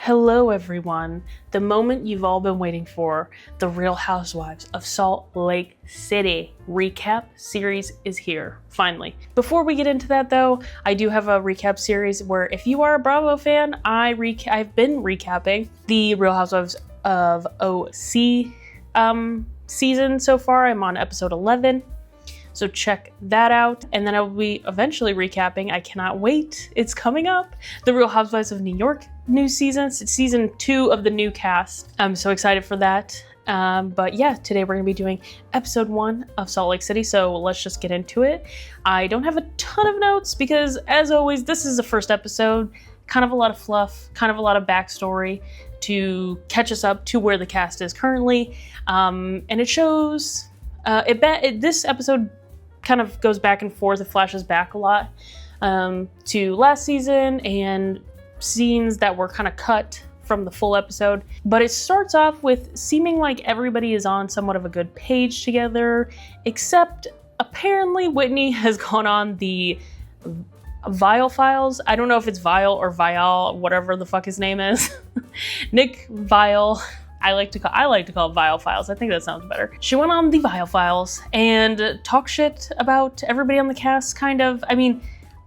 Hello everyone, the moment you've all been waiting for, the Real Housewives of Salt Lake City recap series is here, finally. Before we get into that though, I do have a recap series where if you are a Bravo fan, I've been recapping the Real Housewives of OC season so far. I'm on episode 11. So check that out. And then I will be eventually recapping, I cannot wait, it's coming up, the Real Housewives of New York new season. It's season 2 of the new cast. I'm so excited for that. But yeah, today we're gonna be doing episode 1 of Salt Lake City. So let's just get into it. I don't have a ton of notes because as always, this is the first episode, kind of a lot of fluff, kind of a lot of backstory to catch us up to where the cast is currently. And it shows, this episode kind of goes back and forth. It flashes back a lot to last season and scenes that were kind of cut from the full episode. But it starts off with seeming like everybody is on somewhat of a good page together, except apparently Whitney has gone on the Vial Files. I don't know if it's Vial or Vial, whatever the fuck his name is. Nick Vial. I like to call it Vial Files. I think that sounds better. She went on the Vial Files and talked shit about everybody on the cast, kind of. I mean,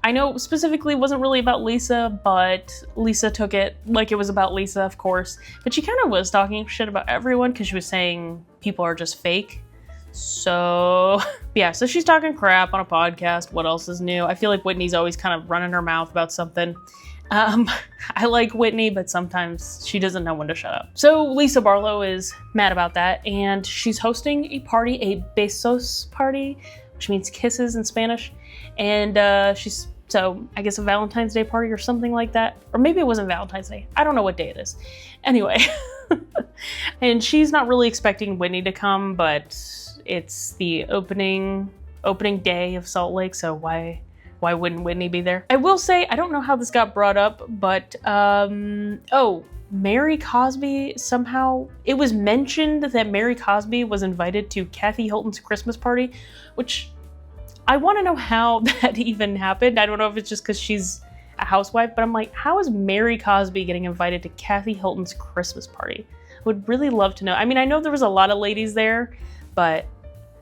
I know specifically it wasn't really about Lisa, but Lisa took it like it was about Lisa, of course. But she kind of was talking shit about everyone because she was saying people are just fake. So yeah, so she's talking crap on a podcast. What else is new? I feel like Whitney's always kind of running her mouth about something. I like Whitney, but sometimes she doesn't know when to shut up. So Lisa Barlow is mad about that, and she's hosting a party, a besos party, which means kisses in Spanish. And so I guess a Valentine's Day party or something like that. Or maybe it wasn't Valentine's Day. I don't know what day it is. Anyway, and she's not really expecting Whitney to come, but it's the opening day of Salt Lake, so why wouldn't Whitney be there? I will say, I don't know how this got brought up, but, Mary Cosby, somehow, it was mentioned that Mary Cosby was invited to Kathy Hiltons' Christmas party, which I want to know how that even happened. I don't know if it's just because she's a housewife, but I'm like, how is Mary Cosby getting invited to Kathy Hilton's Christmas party? I would really love to know. I mean, I know there was a lot of ladies there, but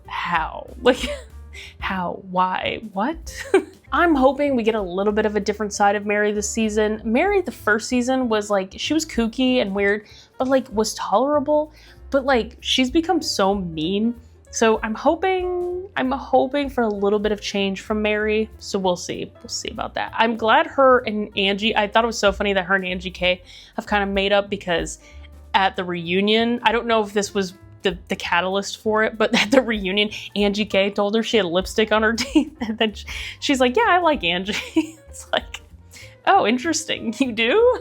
how? Like, how? Why? What? I'm hoping we get a little bit of a different side of Mary this season. Mary, the first season, was like, she was kooky and weird, but like was tolerable. But like, she's become so mean. So I'm hoping for a little bit of change from Mary. So we'll see. We'll see about that. I'm glad her and Angie, I thought it was so funny that her and Angie K have kind of made up, because at the reunion, I don't know if this was the catalyst for it, but at the reunion, Angie K told her she had lipstick on her teeth, and then she's like, yeah, I like Angie. It's like, oh, interesting, you do?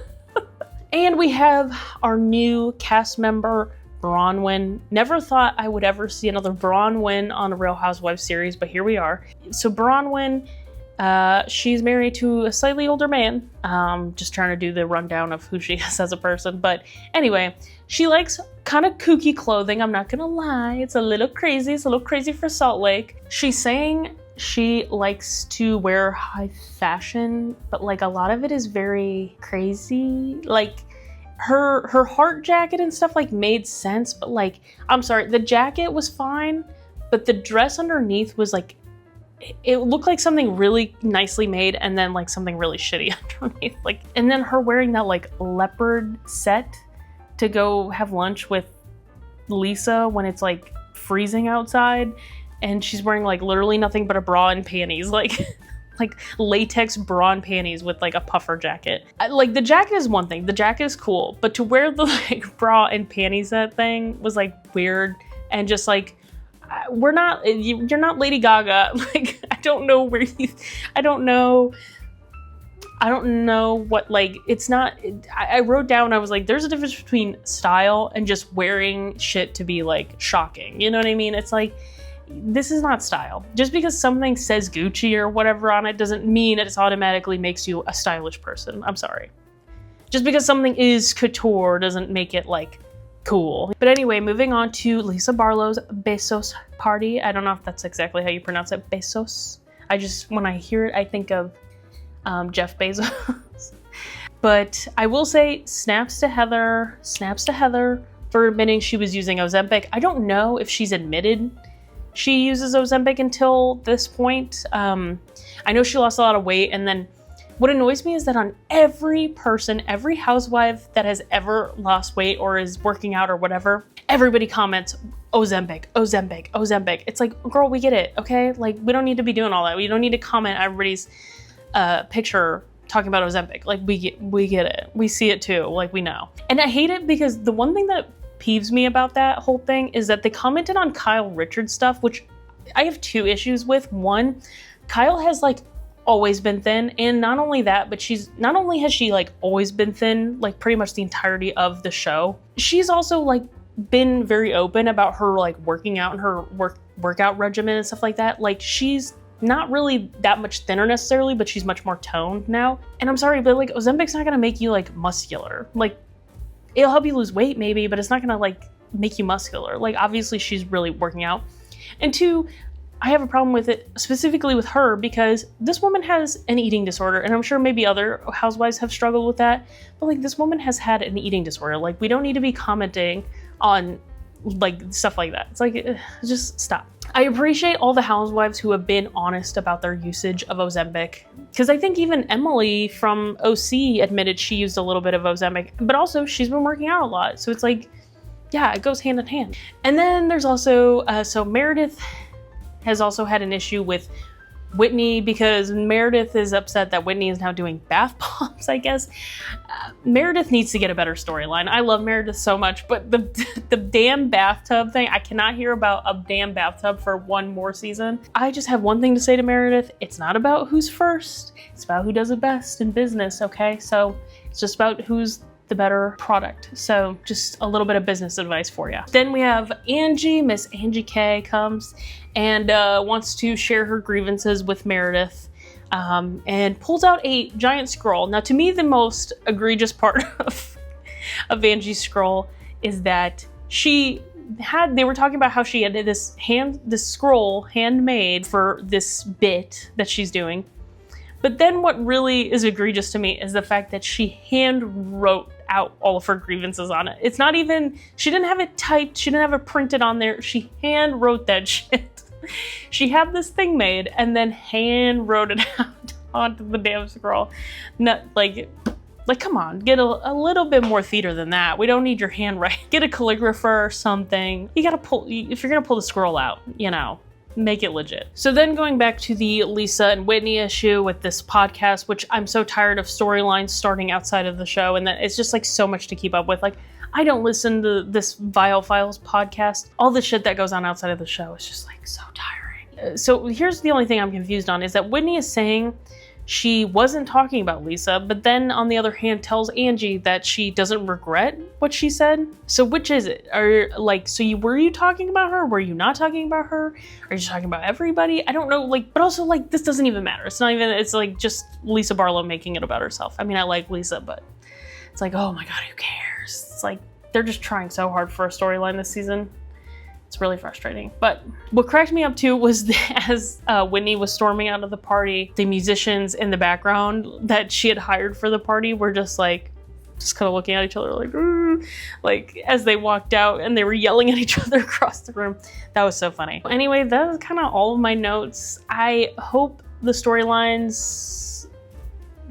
And we have our new cast member, Bronwyn. Never thought I would ever see another Bronwyn on a Real Housewives series, but here we are. So Bronwyn, she's married to a slightly older man. Just trying to do the rundown of who she is as a person. But anyway, she likes kind of kooky clothing. I'm not gonna lie. It's a little crazy. It's a little crazy for Salt Lake. She's saying she likes to wear high fashion, but like a lot of it is very crazy. Like her heart jacket and stuff like made sense, but like, I'm sorry, the jacket was fine, but the dress underneath was like, it looked like something really nicely made and then like something really shitty underneath. Like, and then her wearing that like leopard set to go have lunch with Lisa when it's like freezing outside, and she's wearing like literally nothing but a bra and panties, like latex bra and panties with like a puffer jacket. Like, the jacket is one thing, the jacket is cool, but to wear the like bra and panties set thing was like weird, and just like, you're not Lady Gaga. Like, I don't know what, like, it's not, I wrote down, I was like, there's a difference between style and just wearing shit to be like shocking. You know what I mean? It's like, this is not style. Just because something says Gucci or whatever on it doesn't mean it automatically makes you a stylish person. I'm sorry. Just because something is couture doesn't make it like cool. But anyway, moving on to Lisa Barlow's besos party. I don't know if that's exactly how you pronounce it, besos. When I hear it, I think of Jeff Bezos. But I will say snaps to Heather for admitting she was using Ozempic. I don't know if she's admitted she uses Ozempic until this point. I know she lost a lot of weight, and then what annoys me is that on every person, every housewife that has ever lost weight or is working out or whatever, everybody comments Ozempic, Ozempic, Ozempic. It's like, girl, we get it, okay? Like, we don't need to be doing all that. We don't need to comment everybody's picture talking about Ozempic. Like, we get it. We see it too. Like, we know. And I hate it because the one thing that peeves me about that whole thing is that they commented on Kyle Richards stuff, which I have two issues with. One, Kyle has like always been thin, and not only that, but not only has she like always been thin, like pretty much the entirety of the show, she's also like been very open about her like working out and her workout regimen and stuff like that. Like, she's not really that much thinner necessarily, but she's much more toned now. And I'm sorry, but like Ozempic's not gonna make you like muscular. Like, it'll help you lose weight maybe, but it's not gonna like make you muscular. Like, obviously she's really working out. And two, I have a problem with it specifically with her because this woman has an eating disorder, and I'm sure maybe other housewives have struggled with that, but like this woman has had an eating disorder. Like, we don't need to be commenting on like stuff like that. It's like, just stop. I appreciate all the housewives who have been honest about their usage of Ozempic, because I think even Emily from OC admitted she used a little bit of Ozempic, but also she's been working out a lot. So it's like, yeah, it goes hand in hand. And then there's also, so Meredith has also had an issue with Whitney because Meredith is upset that Whitney is now doing bath bombs, I guess. Meredith needs to get a better storyline. I love Meredith so much, but the damn bathtub thing, I cannot hear about a damn bathtub for one more season. I just have one thing to say to Meredith. It's not about who's first. It's about who does it best in business, okay? So it's just about who's the better product. So just a little bit of business advice for you. Then we have Angie. Miss Angie K comes and wants to share her grievances with Meredith, and pulls out a giant scroll. Now, to me, the most egregious part of Angie's scroll is that they were talking about how she had this scroll handmade for this bit that she's doing. But then what really is egregious to me is the fact that she hand wrote out all of her grievances on it. It's not even, she didn't have it typed, she didn't have it printed on there, she hand wrote that shit. She had this thing made and then hand wrote it out onto the damn scroll. Not, like come on, get a little bit more theater than that. We don't need your handwriting. Get a calligrapher or something. You gotta if you're gonna pull the scroll out, you know, make it legit. So then going back to the Lisa and Whitney issue with this podcast, which I'm so tired of storylines starting outside of the show, and that it's just like so much to keep up with. Like, I don't listen to this Vile Files podcast. All the shit that goes on outside of the show is just like so tiring. So here's the only thing I'm confused on is that Whitney is saying she wasn't talking about Lisa, but then on the other hand tells Angie that she doesn't regret what she said. So which is it? Were you talking about her? Were you not talking about her? Are you just talking about everybody? I don't know, but also this doesn't even matter. It's like just Lisa Barlow making it about herself. I mean, I like Lisa, but it's like, oh my God, who cares? It's like, they're just trying so hard for a storyline this season. It's really frustrating. But what cracked me up too was as Whitney was storming out of the party, the musicians in the background that she had hired for the party were just kind of looking at each other like as they walked out, and they were yelling at each other across the room. That was so funny. Anyway, that was kind of all of my notes. I hope the storylines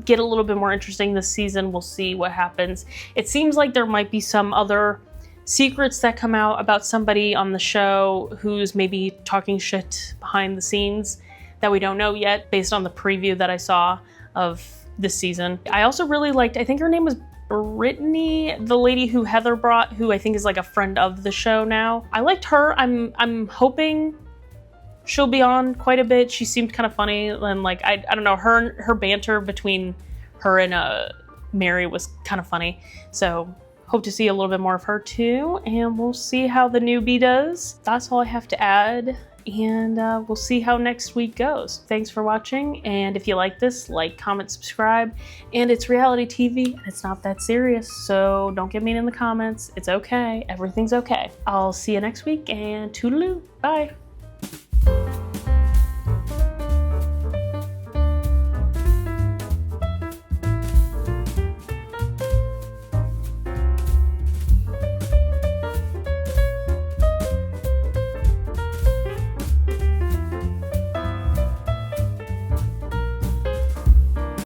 get a little bit more interesting this season. We'll see what happens. It seems like there might be some other secrets that come out about somebody on the show who's maybe talking shit behind the scenes that we don't know yet based on the preview that I saw of this season. I also really liked, I think her name was Brittany, the lady who Heather brought, who I think is like a friend of the show now. I liked her. I'm hoping she'll be on quite a bit. She seemed kind of funny, and I don't know, her banter between her and Mary was kind of funny. So hope to see a little bit more of her too, and we'll see how the newbie does. That's all I have to add, and we'll see how next week goes. Thanks for watching, and if you like this, like, comment, subscribe. And it's reality TV, and it's not that serious, so don't get mean in the comments. It's okay. Everything's okay. I'll see you next week, and toodaloo. Bye.